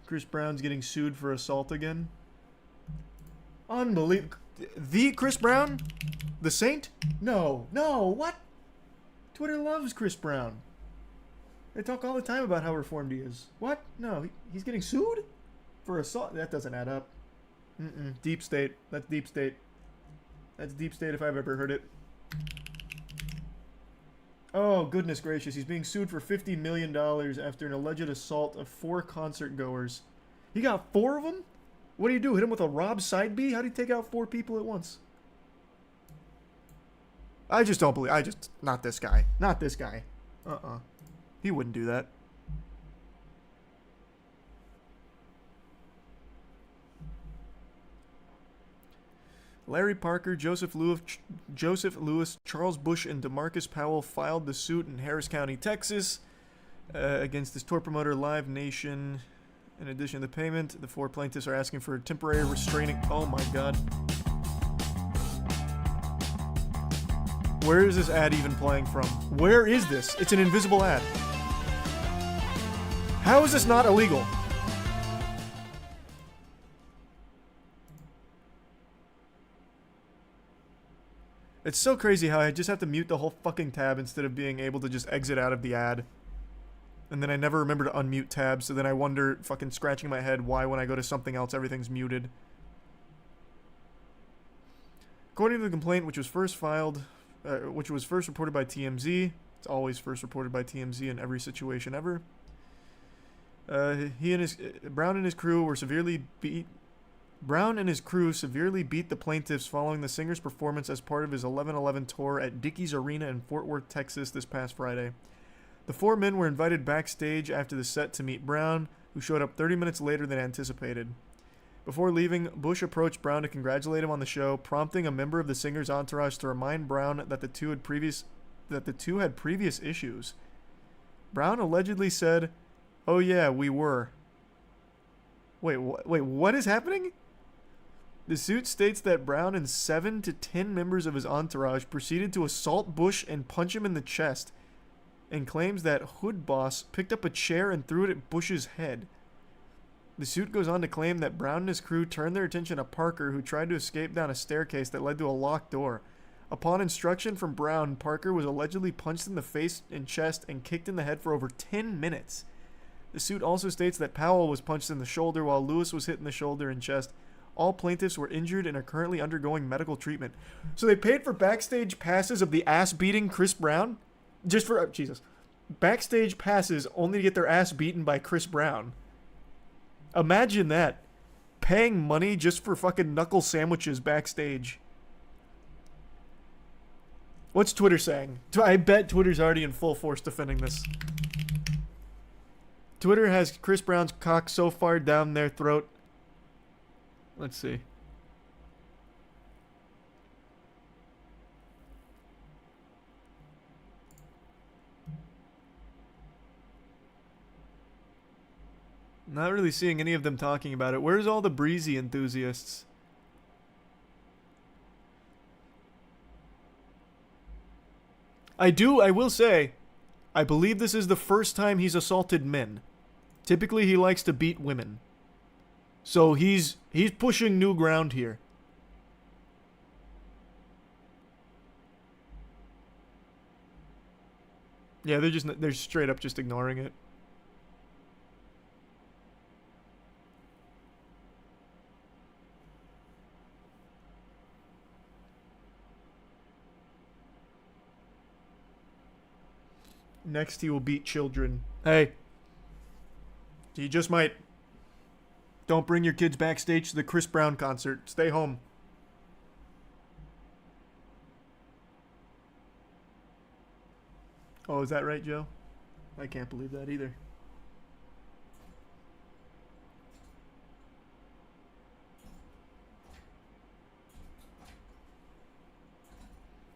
Chris Brown's getting sued for assault again. Unbelievable. The Chris Brown? The Saint? No. No, what? Twitter loves Chris Brown. They talk all the time about how reformed he is. What? No, he's getting sued? For assault? That doesn't add up. Deep state. That's deep state. That's deep state if I've ever heard it. Oh, goodness gracious. He's being sued for $50 million after an alleged assault of 4 concert goers. He got 4 of them? What do you do? Hit him with a Rob side B? How do you take out 4 people at once? I just don't believe... Not this guy. Not this guy. He wouldn't do that. Larry Parker, Joseph Lewis, Charles Bush, and DeMarcus Powell filed the suit in Harris County, Texas, against this tour promoter, Live Nation. In addition to the payment, the 4 plaintiffs are asking for a temporary restraining... Oh my god. Where is this ad even playing from? Where is this? It's an invisible ad. How is this not illegal? It's so crazy how I just have to mute the whole fucking tab instead of being able to just exit out of the ad. And then I never remember to unmute tabs, so then I wonder, fucking scratching my head, why when I go to something else everything's muted. According to the complaint, which was first reported by TMZ, it's always first reported by TMZ in every situation ever. Brown and his crew severely beat the plaintiffs following the singer's performance as part of his 11/11 tour at Dickies Arena in Fort Worth, Texas this past Friday. The 4 men were invited backstage after the set to meet Brown, who showed up 30 minutes later than anticipated. Before leaving, Bush approached Brown to congratulate him on the show, prompting a member of the singer's entourage to remind Brown that the two had previous issues. Brown allegedly said, "Oh yeah, we were." Wait, what is happening? The suit states that Brown and 7 to 10 members of his entourage proceeded to assault Bush and punch him in the chest, and claims that Hood Boss picked up a chair and threw it at Bush's head. The suit goes on to claim that Brown and his crew turned their attention to Parker, who tried to escape down a staircase that led to a locked door. Upon instruction from Brown, Parker was allegedly punched in the face and chest and kicked in the head for over 10 minutes. The suit also states that Powell was punched in the shoulder while Lewis was hit in the shoulder and chest. All plaintiffs were injured and are currently undergoing medical treatment. So they paid for backstage passes of the ass-beating Chris Brown? Just for... Jesus. Backstage passes only to get their ass beaten by Chris Brown. Imagine that. Paying money just for fucking knuckle sandwiches backstage. What's Twitter saying? I bet Twitter's already in full force defending this. Twitter has Chris Brown's cock so far down their throat. Let's see. Not really seeing any of them talking about it. Where's all the Breezy enthusiasts? I will say, I believe this is the first time he's assaulted men. Typically he likes to beat women. So he's pushing new ground here. Yeah, they're straight up just ignoring it. Next he will beat children. Hey. He just might. Don't bring your kids backstage to the Chris Brown concert. Stay home. Oh, is that right, Joe? I can't believe that either.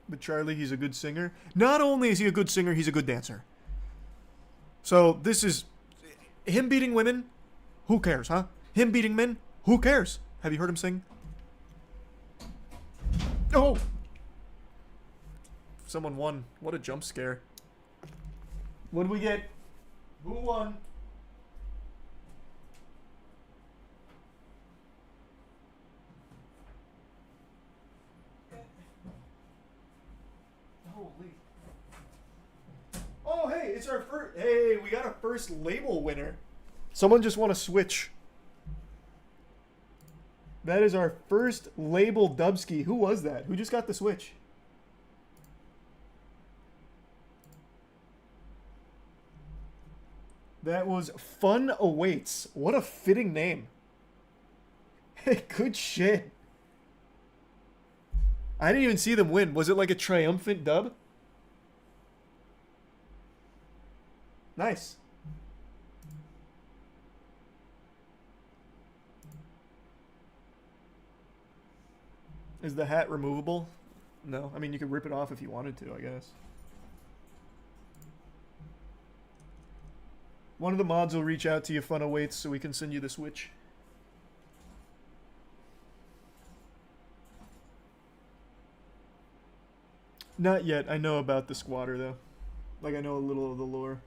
But Charlie, he's a good singer. Not only is he a good singer, he's a good dancer. So this is... him beating women? Who cares, huh? Him beating men? Who cares? Have you heard him sing? Oh! Someone won. What a jump scare. What did we get? Who won? It's our first. Hey, we got a first label winner. Someone just won a Switch. That is our first label Dubsky. Who was that? Who just got the Switch? That was Fun Awaits. What a fitting name. Good shit. I didn't even see them win. Was it like a triumphant dub? Nice. Is the hat removable? No. I mean, you could rip it off if you wanted to, I guess. One of the mods will reach out to you, Fun Awaits, so we can send you the Switch. Not yet. I know about the squatter, though. Like, I know a little of the lore.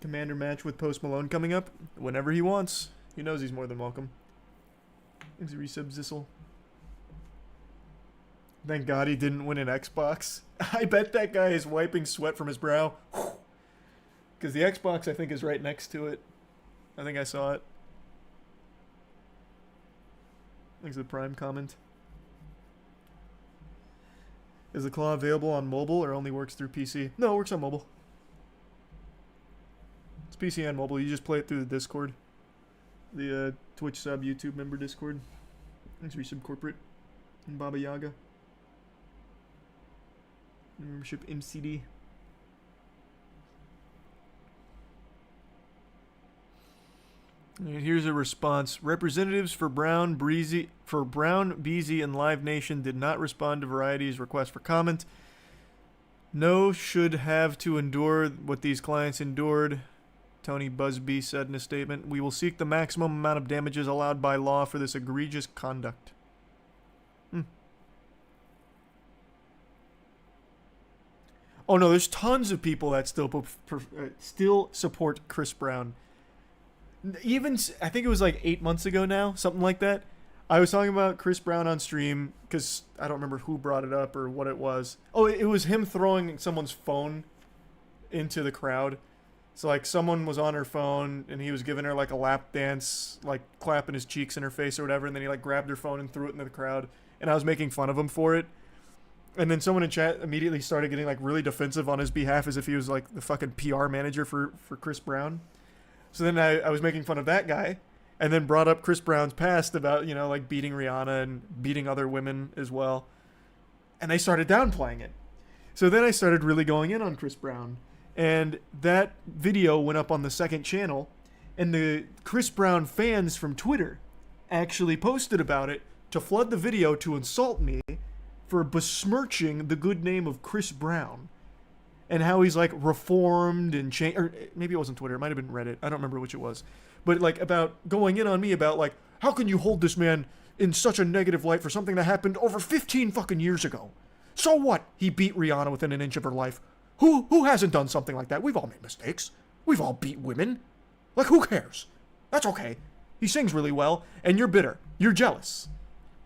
Commander match with Post Malone coming up whenever he wants. He knows he's more than welcome. Thanks, resub Zissel. Thank God he didn't win an Xbox. I bet that guy is wiping sweat from his brow. Because the Xbox, I think, is right next to it. I think I saw it. Thanks for the Prime comment. Is the claw available on mobile or only works through PC? No, it works on mobile. It's PC and mobile. You just play it through the Discord. The Twitch sub YouTube member Discord. Thanks for resub corporate. And Baba Yaga. Membership MCD. And here's a response. Representatives for Brown, Beezy, and Live Nation did not respond to Variety's request for comment. No should have to endure what these clients endured, Tony Busby said in a statement. We will seek the maximum amount of damages allowed by law for this egregious conduct. Oh no, there's tons of people that still support Chris Brown. Even, I think it was like 8 months ago now, something like that. I was talking about Chris Brown on stream because I don't remember who brought it up or what it was. Oh, it was him throwing someone's phone into the crowd. So like someone was on her phone and he was giving her like a lap dance, like clapping his cheeks in her face or whatever, and then he like grabbed her phone and threw it into the crowd. And I was making fun of him for it. And then someone in chat immediately started getting like really defensive on his behalf as if he was like the fucking PR manager for Chris Brown. So then I was making fun of that guy and then brought up Chris Brown's past about, you know, like beating Rihanna and beating other women as well. And they started downplaying it. So then I started really going in on Chris Brown. And that video went up on the second channel. And the Chris Brown fans from Twitter actually posted about it to flood the video to insult me for besmirching the good name of Chris Brown and how he's like reformed and changed, or maybe it wasn't Twitter, it might have been Reddit, I don't remember which it was, but like about going in on me about like, how can you hold this man in such a negative light for something that happened over 15 fucking years ago? So what? He beat Rihanna within an inch of her life. Who hasn't done something like that? We've all made mistakes. We've all beat women. Like, who cares? That's okay. He sings really well, and you're bitter. You're jealous.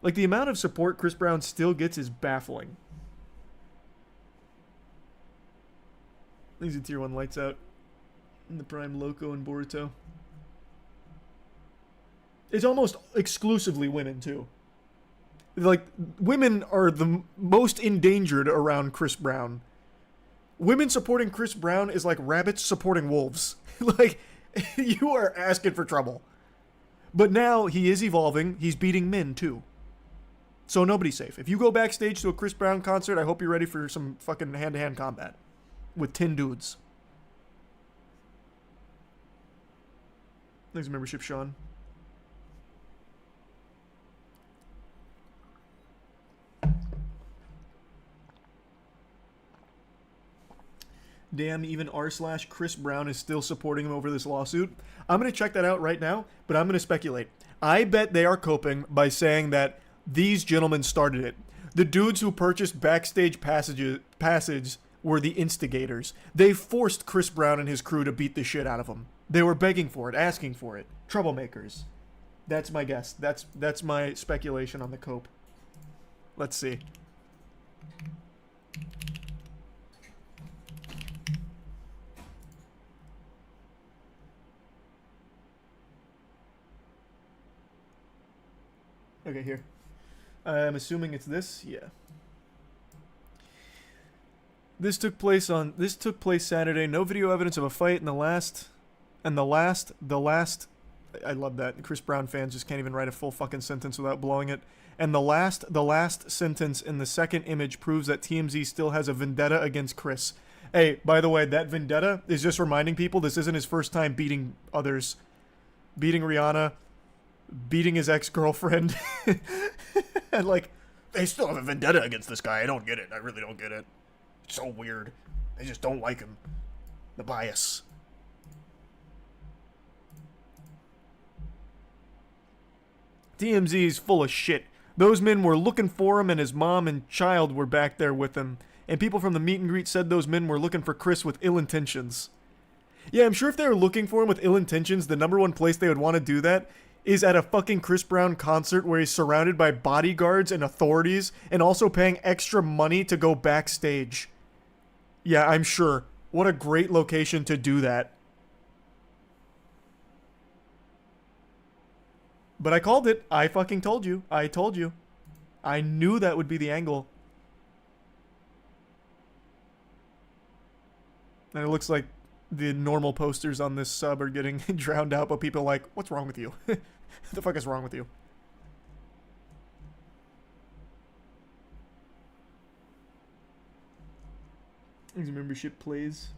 Like, the amount of support Chris Brown still gets is baffling. These are tier 1 lights out. And the Prime Loco and Boruto. It's almost exclusively women, too. Like, women are the most endangered around Chris Brown. Women supporting Chris Brown is like rabbits supporting wolves. Like, you are asking for trouble. But now he is evolving. He's beating men, too. So nobody's safe. If you go backstage to a Chris Brown concert, I hope you're ready for some fucking hand-to-hand combat with 10 dudes. Thanks for membership, Sean. Damn, even r/Chris Brown is still supporting him over this lawsuit. I'm going to check that out right now, but I'm going to speculate. I bet they are coping by saying that these gentlemen started it. The dudes who purchased backstage passages were the instigators. They forced Chris Brown and his crew to beat the shit out of him. They were begging for it, asking for it. Troublemakers. That's my guess. That's my speculation on the cope. Let's see. Okay, here. I'm assuming it's this. Yeah. This took place Saturday. No video evidence of a fight in the last. I love that. Chris Brown fans just can't even write a full fucking sentence without blowing it. And the last sentence in the second image proves that TMZ still has a vendetta against Chris. Hey, by the way, that vendetta is just reminding people this isn't his first time beating others. Beating Rihanna, beating his ex-girlfriend. And like, they still have a vendetta against this guy. I don't get it. I really don't get it. It's so weird. They just don't like him. The bias. TMZ is full of shit. Those men were looking for him, and his mom and child were back there with him. And people from the meet and greet said those men were looking for Chris with ill intentions. Yeah, I'm sure if they were looking for him with ill intentions, the number one place they would want to do that is at a fucking Chris Brown concert where he's surrounded by bodyguards and authorities and also paying extra money to go backstage. Yeah, I'm sure. What a great location to do that. But I called it. I fucking told you. I told you. I knew that would be the angle. And it looks like the normal posters on this sub are getting drowned out, but people are like, what's wrong with you? What the fuck is wrong with you? His membership plays.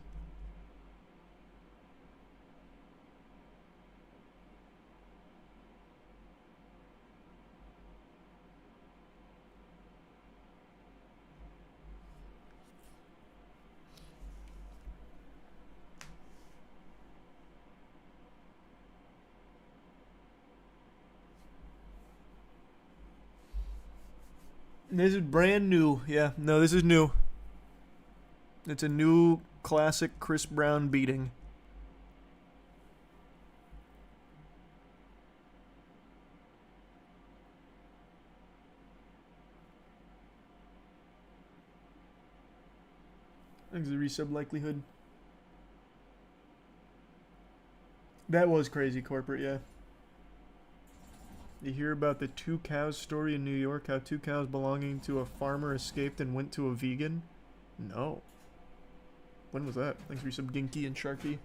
This is brand new. Yeah, no, this is new. It's a new classic Chris Brown beating. Thanks for the resub likelihood. That was crazy corporate, yeah. You hear about the 2 cows story in New York? How 2 cows belonging to a farmer escaped and went to a vegan? No. When was that? Thanks for some Ginky and Sharky.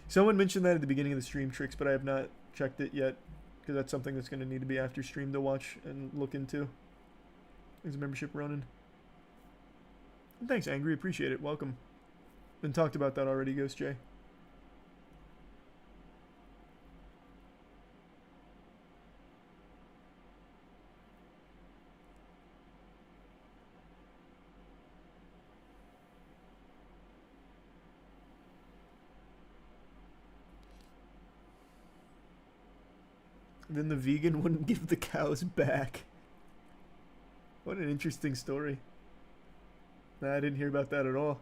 Someone mentioned that at the beginning of the stream tricks, but I have not checked it yet. Because that's something that's going to need to be after stream to watch and look into. Thanks membership, Ronan. And thanks, Angry. Appreciate it. Welcome. Been talked about that already, Ghost J. Then the vegan wouldn't give the cows back. What an interesting story. Nah, I didn't hear about that at all.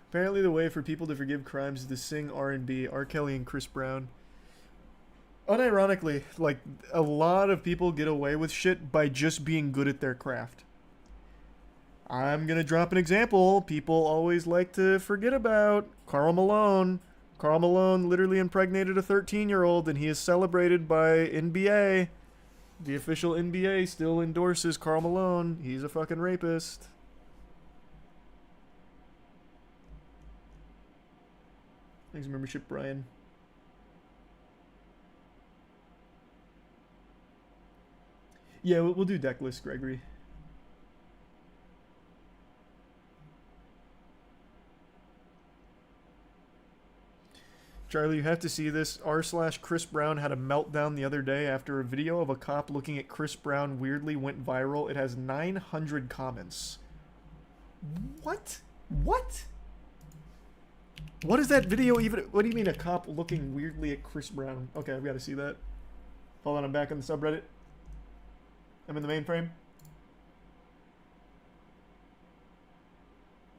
Apparently the way for people to forgive crimes is to sing R&B, R. Kelly and Chris Brown. Unironically, like, a lot of people get away with shit by just being good at their craft. I'm gonna drop an example people always like to forget about. Karl Malone. Karl Malone literally impregnated a 13-year-old, and he is celebrated by NBA. The official NBA still endorses Karl Malone. He's a fucking rapist. Thanks for membership, Brian. Yeah, we'll do deck list, Gregory. Charlie, you have to see this. r/Chris Brown had a meltdown the other day after a video of a cop looking at Chris Brown weirdly went viral. It has 900 comments. What? What? What is that video even? What do you mean a cop looking weirdly at Chris Brown? Okay, I've got to see that. Hold on, I'm back on the subreddit. I'm in the mainframe.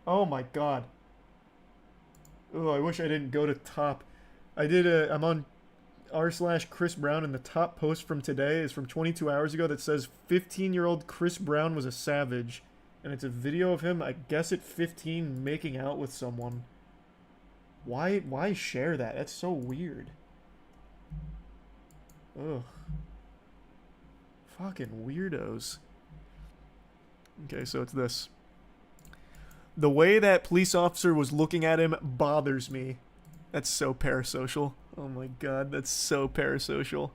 Oh my god. Oh, I wish I didn't go to top. I'm on r/Chris Brown, and the top post from today is from 22 hours ago that says 15-year-old Chris Brown was a savage. And it's a video of him, I guess at 15, making out with someone. Why share that? That's so weird. Ugh. Fucking weirdos. Okay, so it's this. The way that police officer was looking at him bothers me. That's so parasocial. Oh my god, that's so parasocial.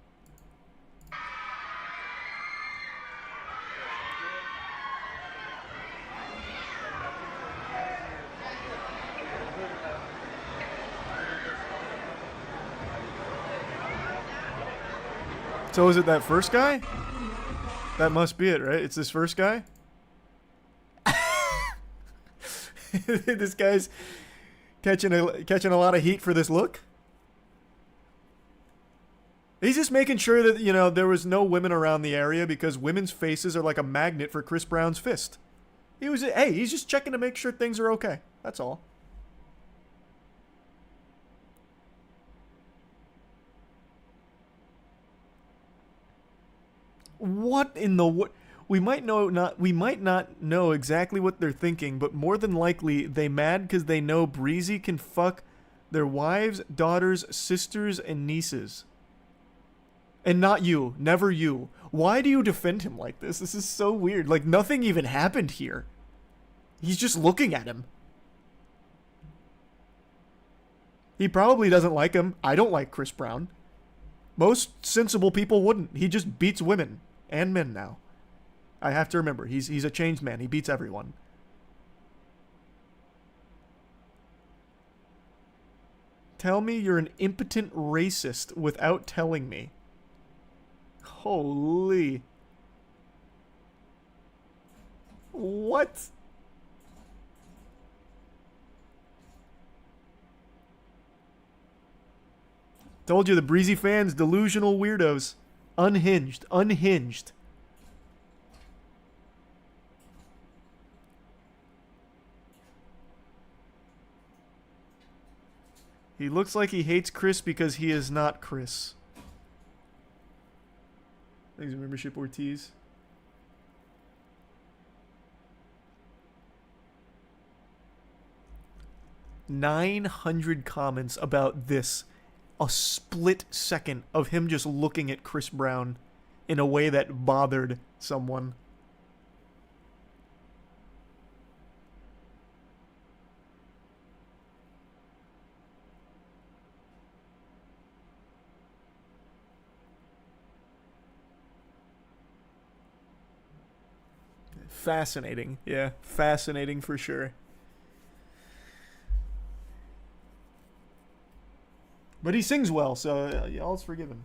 So is it that first guy? That must be it, right? It's this first guy? This guy's catching a lot of heat for this look. He's just making sure that, you know, there was no women around the area because women's faces are like a magnet for Chris Brown's fist. He's just checking to make sure things are okay. That's all. What in the what? We might not know exactly what they're thinking, but more than likely they mad because they know Breezy can fuck their wives, daughters, sisters, and nieces. And not you. Never you. Why do you defend him like this? This is so weird. Like, nothing even happened here. He's just looking at him. He probably doesn't like him. I don't like Chris Brown. Most sensible people wouldn't. He just beats women. And men now. I have to remember, he's a changed man. He beats everyone. Tell me you're an impotent racist without telling me. Holy. What? Told you, the Breezy fans, delusional weirdos. Unhinged. Unhinged. He looks like he hates Chris because he is not Chris. Thanks for membership, Ortiz. "900 comments about this. A split second of him just looking at Chris Brown in a way that bothered someone. Fascinating. Yeah, fascinating for sure. But he sings well, so y'all's forgiven.